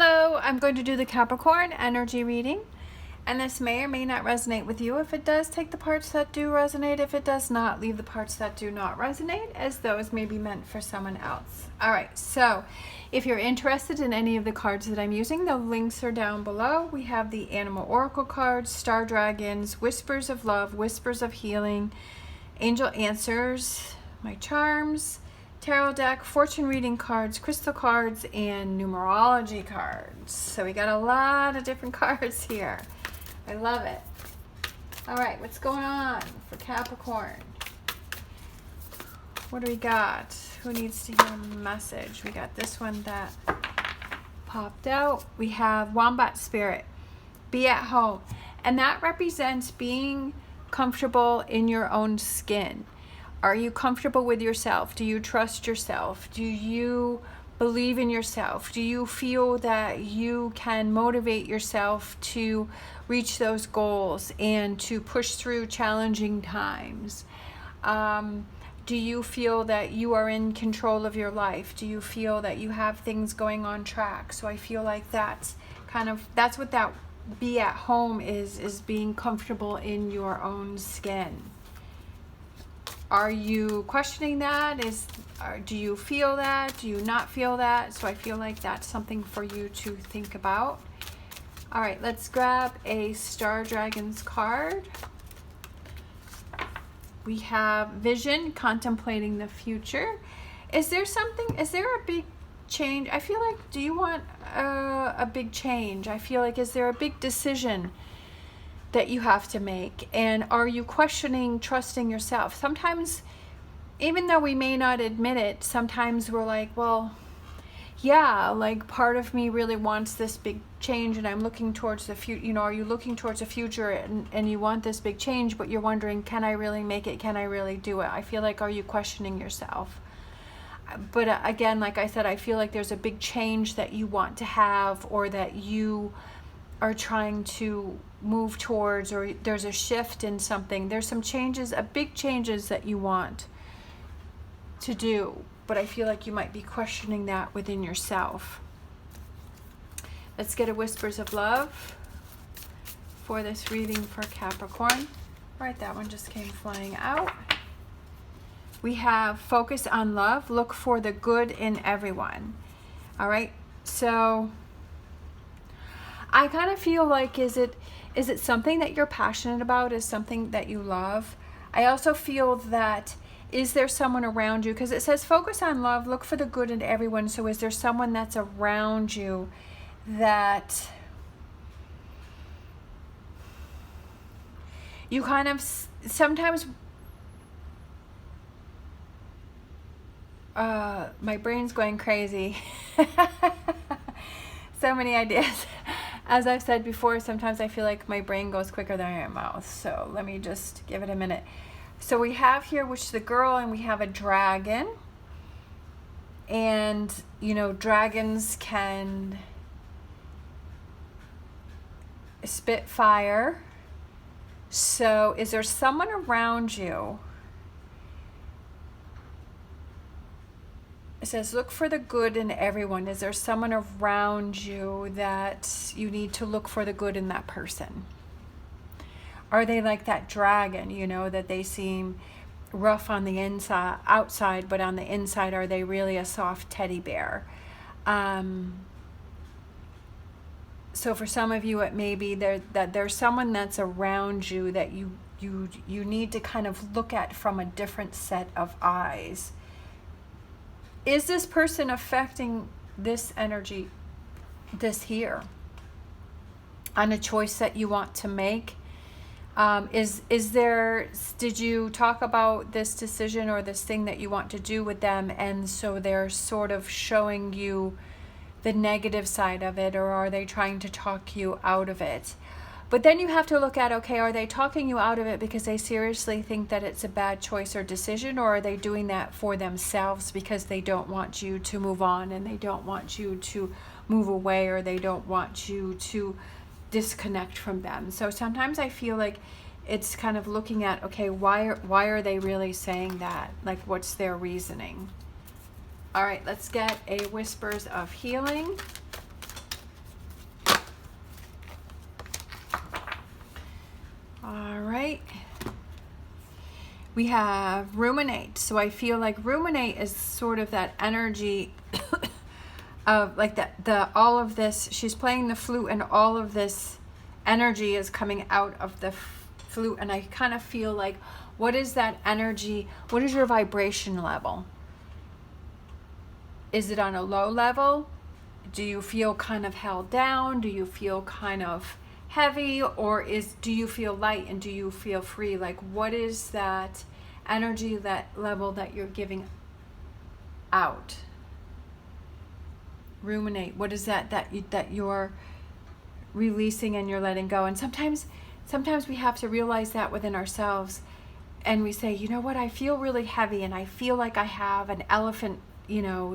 Hello, I'm going to do the Capricorn energy reading, and this may or may not resonate with you. If it does, take the parts that do resonate. If it does not, leave the parts that do not resonate, as those may be meant for someone else. All right, so if you're interested in any of the cards that I'm using, the links are down below. We have the Animal Oracle cards, Star Dragons, Whispers of Love, Whispers of Healing, Angel Answers, my charms, tarot deck, fortune reading cards, crystal cards, and numerology cards. So we got a lot of different cards here. I love it. All right, what's going on for Capricorn? What do we got? Who needs to hear a message? We got this one that popped out. We have Wombat Spirit, be at home. And that represents being comfortable in your own skin. Are you comfortable with yourself? Do you trust yourself? Do you believe in yourself? Do you feel that you can motivate yourself to reach those goals and to push through challenging times? Do you feel that you are in control of your life? Do you feel that you have things going on track? So I feel like that's what that be at home is being comfortable in your own skin. Are you questioning that? Do you feel that? Do you not feel that? So I feel like that's something for you to think about. All right, let's grab a Star Dragons card. We have Vision, contemplating the future. Is there a big change? I feel like, do you want a big change? I feel like, is there a big decision that you have to make? And are you questioning trusting yourself? Sometimes, even though we may not admit it, sometimes we're like, well, yeah, like part of me really wants this big change and I'm looking towards the future. You know, are you looking towards the future and you want this big change, but you're wondering, can I really make it? Can I really do it? I feel like, are you questioning yourself? But again, like I said, I feel like there's a big change that you want to have, or that you are trying to move towards, or there's a shift in something. There's some changes, big changes that you want to do, but I feel like you might be questioning that within yourself. Let's get a Whispers of Love for this reading for Capricorn. All right, that one just came flying out. We have Focus on Love, look for the good in everyone. All right, so I kind of feel like, is it something that you're passionate about? Is something that you love? I also feel that, is there someone around you? Because it says focus on love, look for the good in everyone. So is there someone that's around you that you kind of sometimes... my brain's going crazy. So many ideas. As I've said before, sometimes I feel like my brain goes quicker than my mouth. So let me just give it a minute. So we have here, which is the girl, and we have a dragon. And, you know, dragons can spit fire. So is there someone around you? It says, look for the good in everyone. Is there someone around you that you need to look for the good in that person? Are they like that dragon, you know, that they seem rough on the inside, outside, but on the inside, are they really a soft teddy bear? So for some of you, it may be that there's someone that's around you that you need to kind of look at from a different set of eyes. Is this person affecting this energy, this here, on a choice that you want to make? Did you talk about this decision or this thing that you want to do with them, and so they're sort of showing you the negative side of it, or are they trying to talk you out of it? But then you have to look at, okay, are they talking you out of it because they seriously think that it's a bad choice or decision, or are they doing that for themselves because they don't want you to move on, and they don't want you to move away, or they don't want you to disconnect from them? So sometimes I feel like it's kind of looking at, okay, why are they really saying that? Like, what's their reasoning? All right, let's get a Whispers of Healing We have ruminate. So I feel like ruminate is sort of that energy of like all of this. She's playing the flute and all of this energy is coming out of the flute. And I kind of feel like, what is that energy? What is your vibration level? Is it on a low level? Do you feel kind of held down? Do you feel kind of heavy? Or do you feel light and do you feel free? Like, what is that energy, that level that you're giving out? Ruminate. What is that you're releasing and you're letting go? And sometimes we have to realize that within ourselves, and we say, you know what, I feel really heavy and I feel like I have an elephant,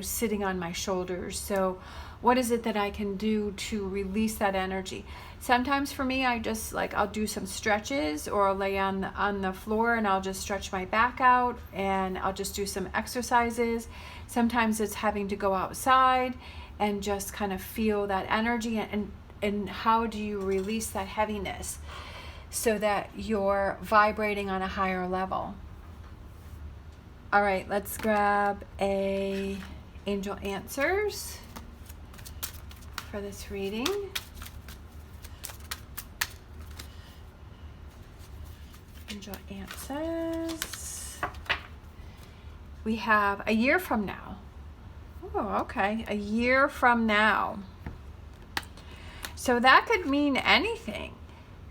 sitting on my shoulders. So what is it that I can do to release that energy? Sometimes for me, I just I'll do some stretches, or I'll lay on the floor and I'll just stretch my back out and I'll just do some exercises. Sometimes it's having to go outside and just kind of feel that energy, and how do you release that heaviness so that you're vibrating on a higher level. All right, let's grab a angel answers for this reading. Angel answers. We have a year from now. Oh, okay, a year from now. So that could mean anything.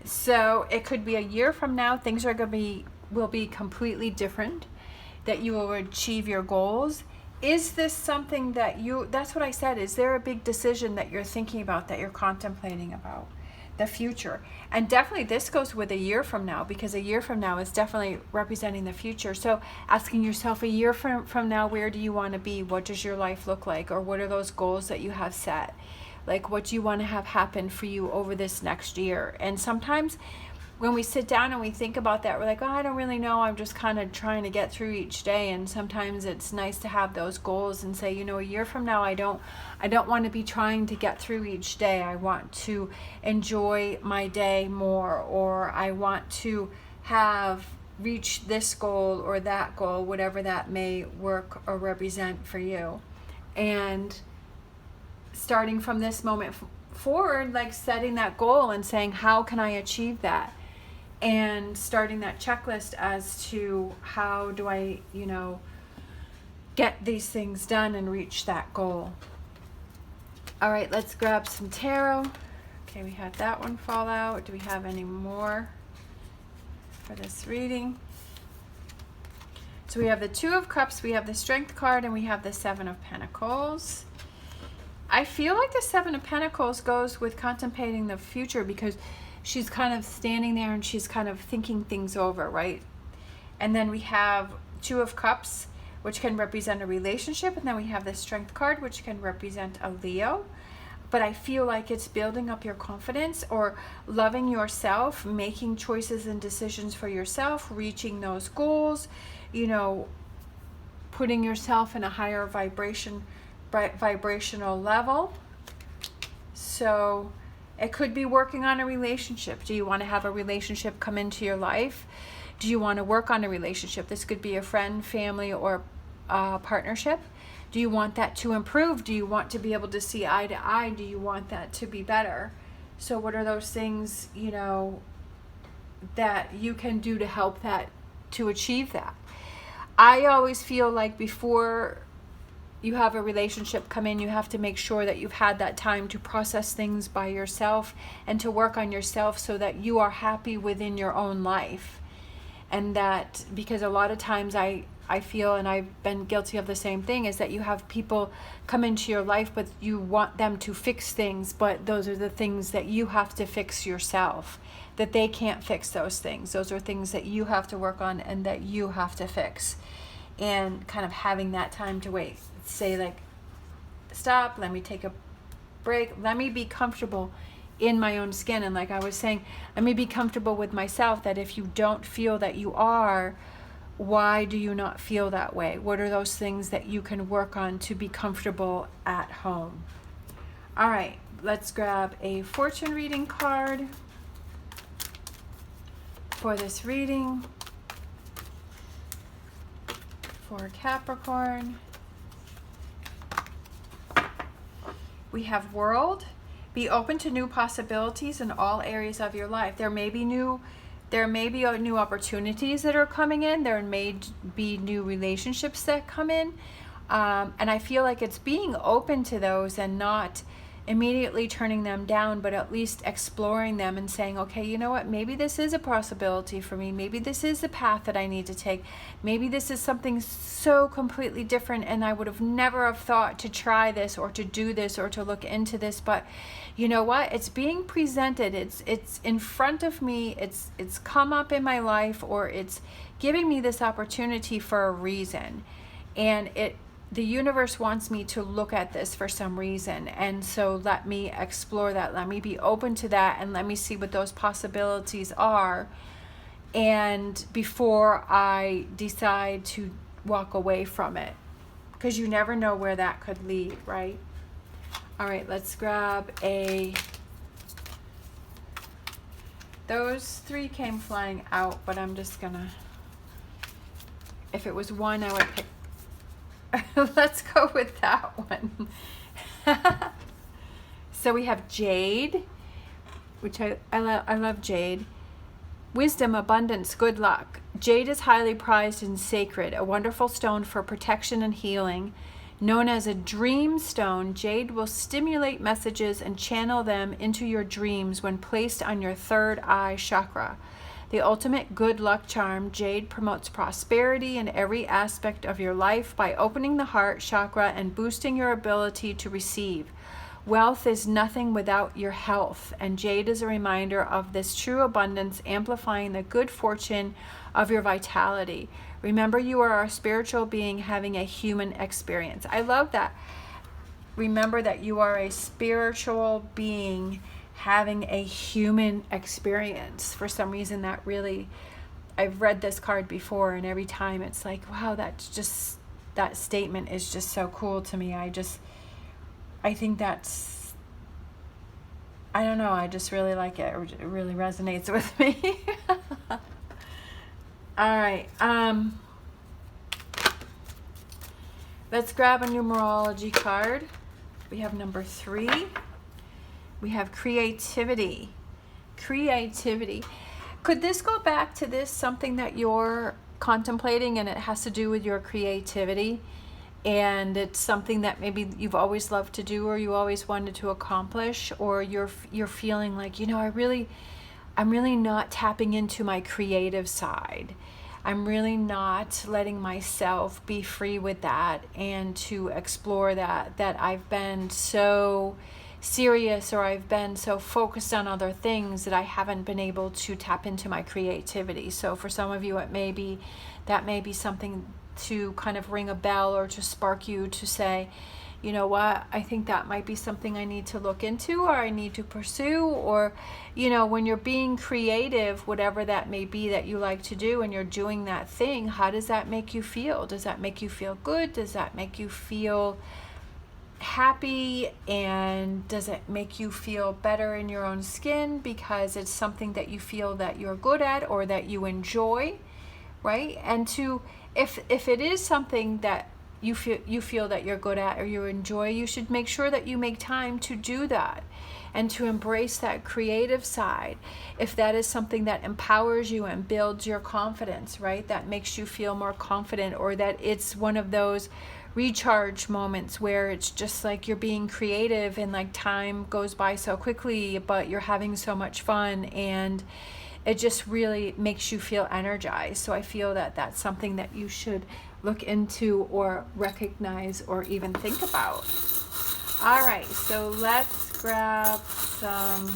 So it could be a year from now, things will be completely different, that you will achieve your goals. Is this something that that's what I said, is there a big decision that you're thinking about, that you're contemplating about the future? And definitely this goes with a year from now, because a year from now is definitely representing the future. So asking yourself, a year from now, where do you want to be? What does your life look like? Or what are those goals that you have set? Like, what do you want to have happen for you over this next year? And sometimes when we sit down and we think about that, we're like, oh, I don't really know. I'm just kind of trying to get through each day. And sometimes it's nice to have those goals and say, a year from now, I don't want to be trying to get through each day. I want to enjoy my day more, or I want to have reached this goal or that goal, whatever that may work or represent for you. And starting from this moment forward, setting that goal and saying, how can I achieve that? And starting that checklist as to how do I, get these things done and reach that goal. All right, let's grab some tarot. Okay, we had that one fall out. Do we have any more for this reading? So we have the Two of Cups, we have the Strength card, and we have the Seven of Pentacles. I feel like the Seven of Pentacles goes with contemplating the future, because she's kind of standing there and she's kind of thinking things over, right? And then we have Two of Cups, which can represent a relationship, and then we have the Strength card, which can represent a Leo. But I feel like it's building up your confidence, or loving yourself, making choices and decisions for yourself, reaching those goals, putting yourself in a higher vibrational level. So it could be working on a relationship. Do you want to have a relationship come into your life? Do you want to work on a relationship? This could be a friend, family, or partnership. Do you want that to improve? Do you want to be able to see eye to eye? Do you want that to be better? So what are those things, that you can do to help that, to achieve that? I always feel like before you have a relationship come in, you have to make sure that you've had that time to process things by yourself and to work on yourself so that you are happy within your own life. And that, because a lot of times I feel, and I've been guilty of the same thing, is that you have people come into your life, but you want them to fix things, but those are the things that you have to fix yourself, that they can't fix those things. Those are things that you have to work on and that you have to fix. And kind of having that time to wait. Say stop, let me take a break, let me be comfortable in my own skin. And like I was saying, let me be comfortable with myself, that if you don't feel that you are, why do you not feel that way? What are those things that you can work on to be comfortable at home? All right, let's grab a fortune reading card for this reading. for Capricorn. We have World. Be open to new possibilities in all areas of your life. There may be new opportunities that are coming in. There may be new relationships that come in. And I feel like it's being open to those and not immediately turning them down, but at least exploring them and saying, okay, you know what, maybe this is a possibility for me. Maybe this is the path that I need to take. Maybe this is something so completely different and I would have never have thought to try this or to do this or to look into this. But you know what, it's being presented, it's in front of me, it's come up in my life, or it's giving me this opportunity for a reason. And the universe wants me to look at this for some reason, and so let me explore that, let me be open to that, and let me see what those possibilities are, and before I decide to walk away from it, because you never know where that could lead, right? All right, let's grab those three came flying out, but I'm just gonna, if it was one, I would pick. Let's go with that one. So we have Jade, which I love Jade. Wisdom, abundance, good luck. Jade is highly prized and sacred, a wonderful stone for protection and healing. Known as a dream stone, Jade will stimulate messages and channel them into your dreams when placed on your third eye chakra. The ultimate good luck charm, Jade promotes prosperity in every aspect of your life by opening the heart chakra and boosting your ability to receive. Wealth is nothing without your health, and Jade is a reminder of this true abundance, amplifying the good fortune of your vitality. Remember, you are a spiritual being having a human experience. I love that. Remember that you are a spiritual being having a human experience. For some reason, that really, I've read this card before, and every time it's like, wow, that statement is just so cool to me. I think that's, I don't know, I just really like it. It really resonates with me. All right, let's grab a numerology card. We have number 3. We have creativity. Creativity. Could this go back to this, something that you're contemplating and it has to do with your creativity? And it's something that maybe you've always loved to do, or you always wanted to accomplish, or you're feeling like, you know, I'm really not tapping into my creative side. I'm really not letting myself be free with that and to explore that I've been so serious, or I've been so focused on other things that I haven't been able to tap into my creativity. So for some of you, that may be something to kind of ring a bell or to spark you to say, you know what, I think that might be something I need to look into, or I need to pursue. Or, you know, when you're being creative, whatever that may be that you like to do, and you're doing that thing, how does that make you feel? Does that make you feel good? Does that make you feel happy? And does it make you feel better in your own skin because it's something that you feel that you're good at or that you enjoy, right? And if it is something that you feel that you're good at or you enjoy, you should make sure that you make time to do that and to embrace that creative side. If that is something that empowers you and builds your confidence, right? That makes you feel more confident, or that it's one of those recharge moments where it's just like you're being creative and like time goes by so quickly, but you're having so much fun and it just really makes you feel energized. So I feel that that's something that you should look into or recognize or even think about. All right, so let's grab some.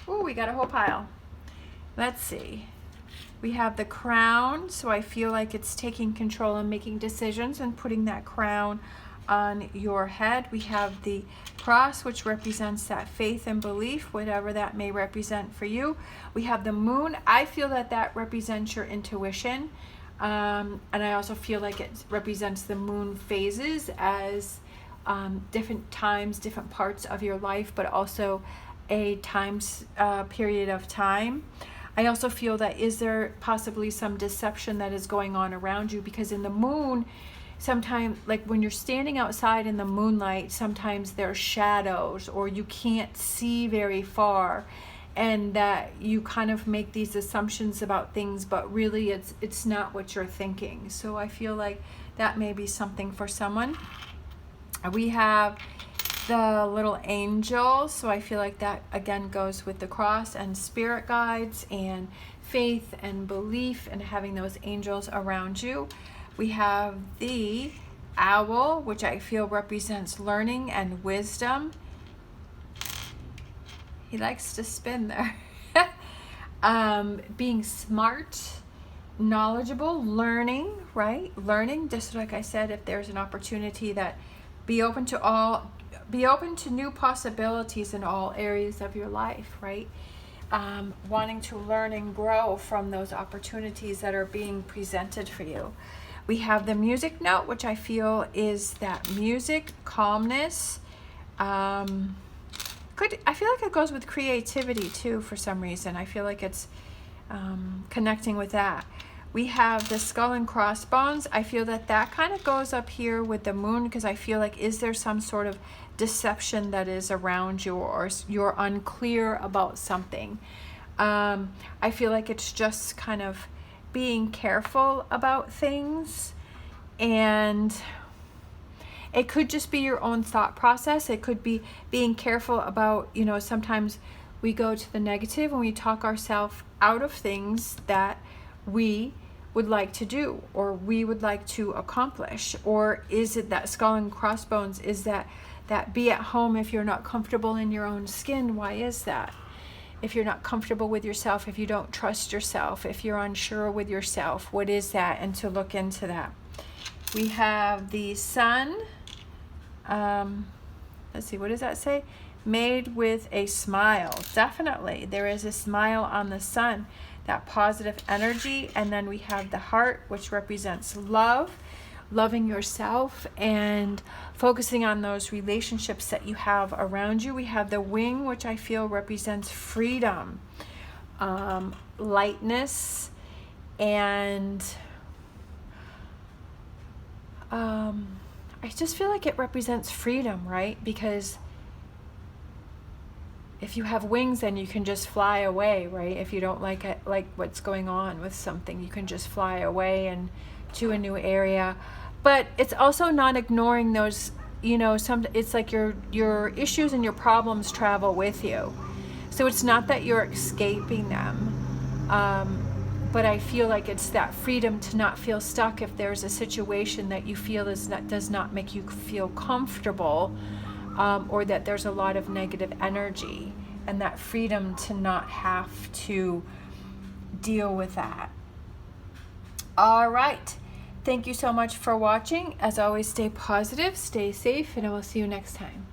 Oh, we got a whole pile. Let's see. We have the crown, so I feel like it's taking control and making decisions and putting that crown on your head. We have the cross, which represents that faith and belief, whatever that may represent for you. We have the moon. I feel that represents your intuition. And I also feel like it represents the moon phases as different times, different parts of your life, but also a period of time. I also feel that is there possibly some deception that is going on around you, because in the moon, sometimes, like when you're standing outside in the moonlight, sometimes there's shadows or you can't see very far, and that you kind of make these assumptions about things, but really it's not what you're thinking. So I feel like that may be something for someone. We have the little angel, so I feel like that again goes with the cross and spirit guides and faith and belief and having those angels around you. We have the owl, which I feel represents learning and wisdom. He likes to spin there. Being smart, knowledgeable, learning, right? Learning, just like I said, if there's an opportunity, that be open to new possibilities in all areas of your life, right? Wanting to learn and grow from those opportunities that are being presented for you. We have the music note, which I feel is that music, calmness. I feel like it goes with creativity too for some reason. I feel like it's connecting with that. We have the skull and crossbones. I feel that that kind of goes up here with the moon, because I feel like, is there some sort of deception that is around you, or you're unclear about something? I feel like it's just kind of being careful about things, and it could just be your own thought process. It could be being careful about, sometimes we go to the negative and we talk ourselves out of things that we would like to do or we would like to accomplish. Or is it that skull and crossbones? Is that be at home if you're not comfortable in your own skin? Why is that? If you're not comfortable with yourself, if you don't trust yourself, if you're unsure with yourself, what is that? And to look into that. We have the sun. Let's see, what does that say? Made with a smile. Definitely, there is a smile on the sun, that positive energy. And then we have the heart, which represents love, loving yourself and focusing on those relationships that you have around you. We have the wing, which I feel represents freedom, lightness, and I just feel like it represents freedom, right? Because if you have wings, then you can just fly away, right? If you don't like it, like what's going on with something, you can just fly away and to a new area. But it's also not ignoring those, it's like your issues and your problems travel with you. So it's not that you're escaping them. But I feel like it's that freedom to not feel stuck if there's a situation that you feel does not make you feel comfortable, or that there's a lot of negative energy, and that freedom to not have to deal with that. All right. Thank you so much for watching. As always, stay positive, stay safe, and I will see you next time.